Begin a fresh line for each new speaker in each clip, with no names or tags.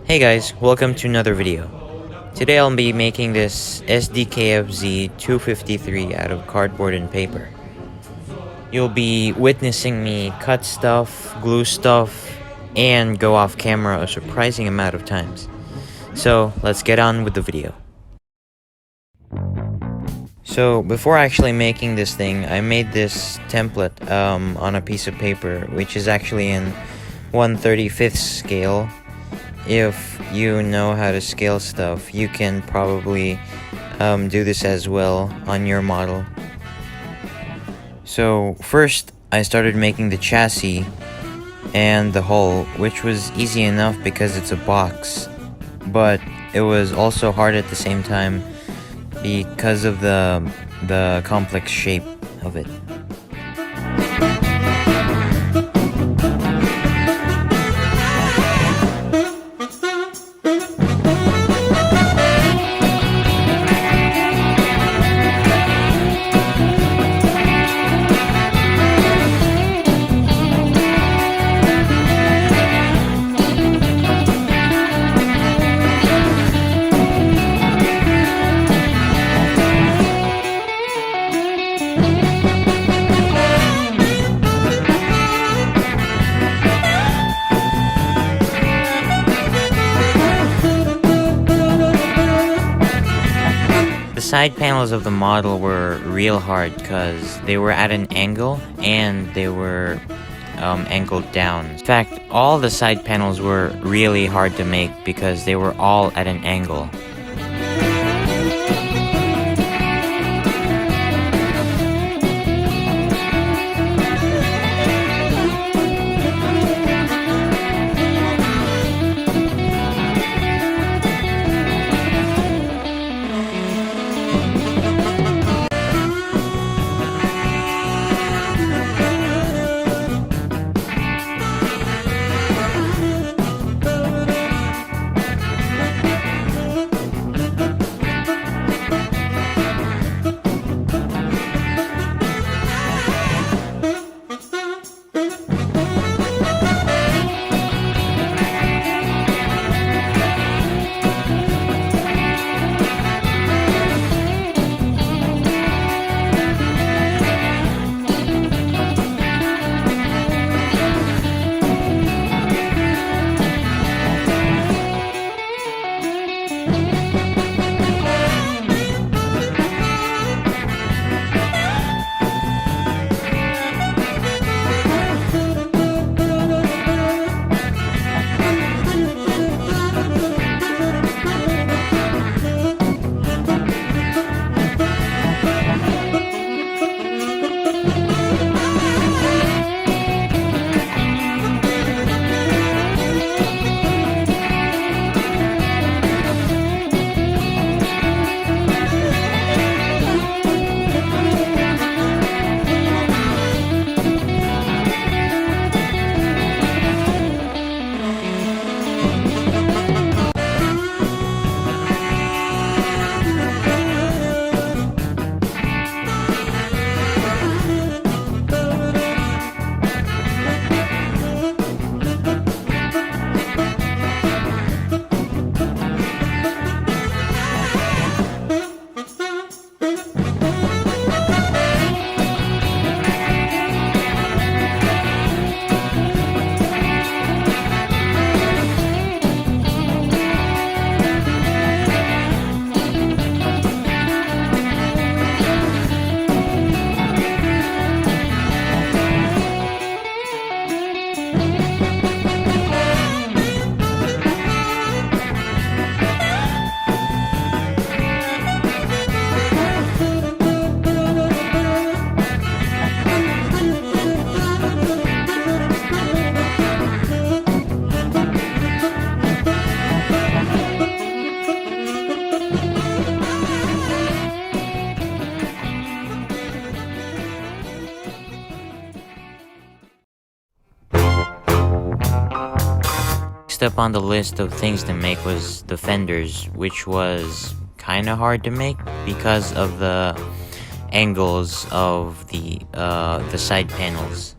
Hey guys, welcome to another video. Today I'll be making this SDKFZ 253 out of cardboard and paper. You'll be witnessing me cut stuff, glue stuff, and go off camera a surprising amount of times. So let's get on with the video. So before actually making this thing, I made this template on a piece of paper, which is actually in 1/35th scale. If you know how to scale stuff, you can probably do this as well on your model. So first, I started making the chassis and the hull, which was easy enough because it's a box, but it was also hard at the same time because of the complex shape of it. The side panels of the model were real hard because they were at an angle and they were angled down. In fact, all the side panels were really hard to make because they were all at an angle. Next up on the list of things to make was the fenders, which was kinda hard to make because of the angles of the side panels.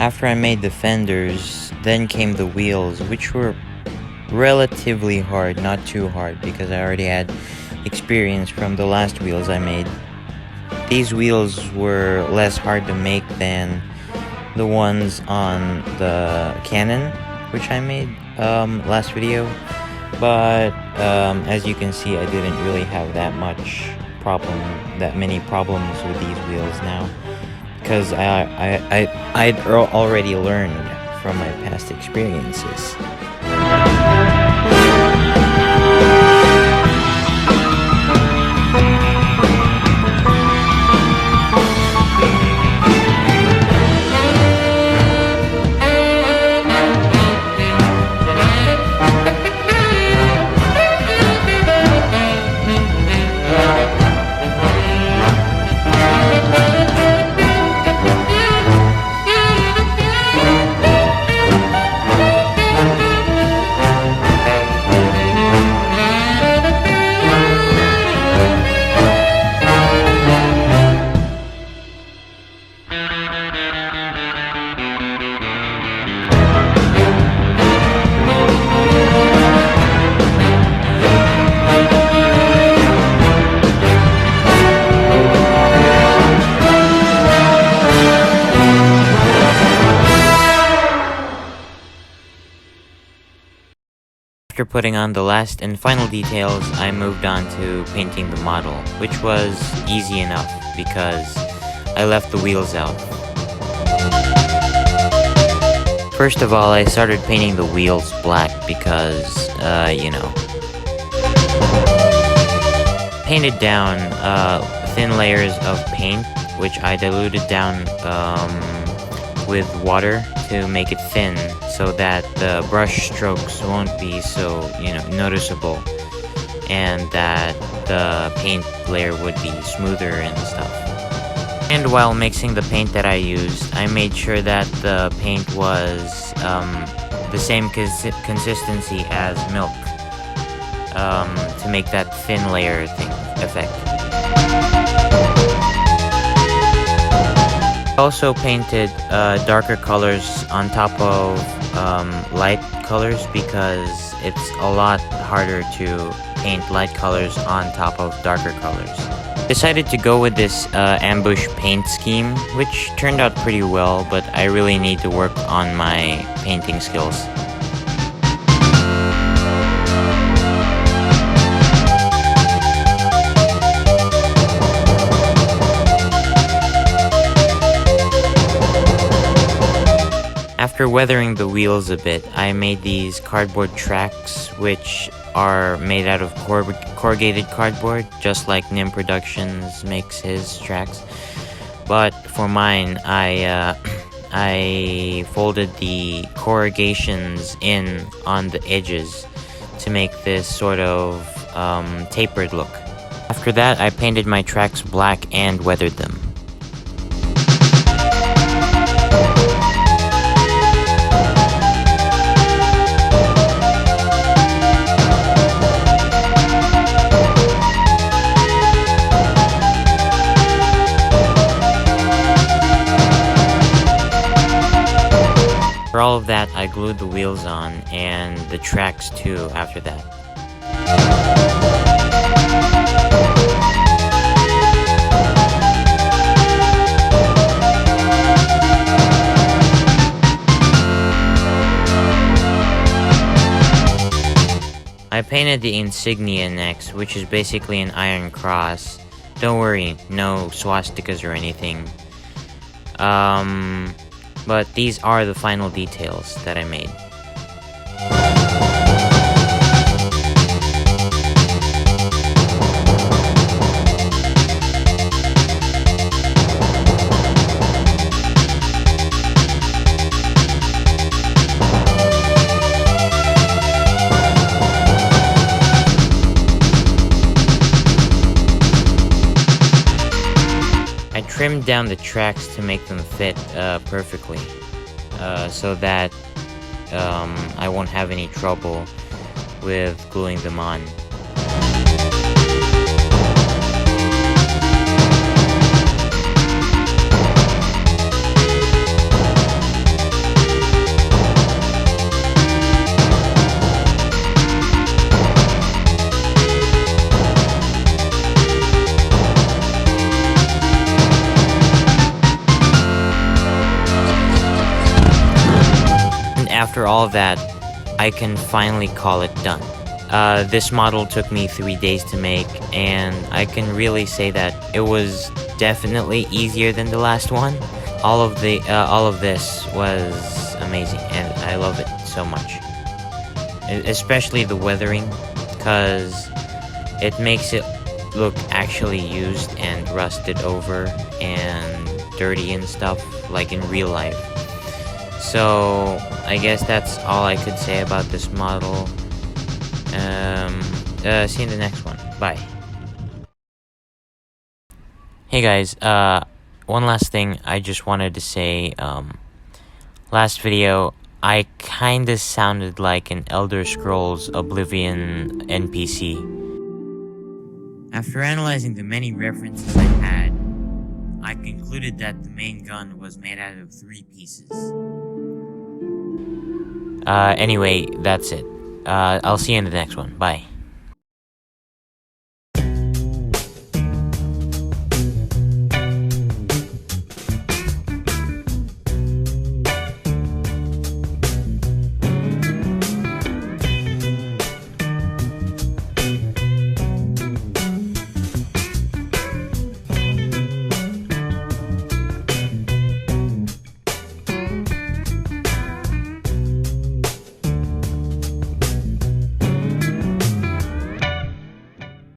After I made the fenders, then came the wheels, which were relatively hard, not too hard, because I already had experience from the last wheels I made. These wheels were less hard to make than the ones on the cannon, which I made last video, but as you can see, I didn't really have that many problems with these wheels now, because I'd already learned from my past experiences. After putting on the last and final details, I moved on to painting the model, which was easy enough because I left the wheels out. First of all, I started painting the wheels black because, painted down thin layers of paint, which I diluted down with water to make it thin, so that the brush strokes won't be so, noticeable, and that the paint layer would be smoother and stuff. And while mixing the paint that I used, I made sure that the paint was the same consistency as milk, to make that thin layer effect. I also painted darker colors on top of light colors because it's a lot harder to paint light colors on top of darker colors. Decided to go with this ambush paint scheme, which turned out pretty well, but I really need to work on my painting skills. After weathering the wheels a bit, I made these cardboard tracks, which are made out of corrugated cardboard, just like Nim Productions makes his tracks. But for mine, I folded the corrugations in on the edges to make this sort of tapered look. After that, I painted my tracks black and weathered them. For all of that, I glued the wheels on, and the tracks too after that. I painted the insignia next, which is basically an iron cross. Don't worry, no swastikas or anything. But these are the final details that I made. I trimmed down the tracks to make them fit perfectly, so that I won't have any trouble with gluing them on. after all that, I can finally call it done. This model took me 3 days to make, and I can really say that it was definitely easier than the last one. All of this was amazing, and I love it so much. Especially the weathering, because it makes it look actually used and rusted over and dirty and stuff, like in real life. So I guess that's all I could say about this model. See you in the next one. Bye. Hey guys, one last thing I just wanted to say. Last video, I kinda sounded like an Elder Scrolls Oblivion NPC. After analyzing the many references I had, I concluded that the main gun was made out of 3 pieces. Anyway, that's it. I'll see you in the next one. Bye.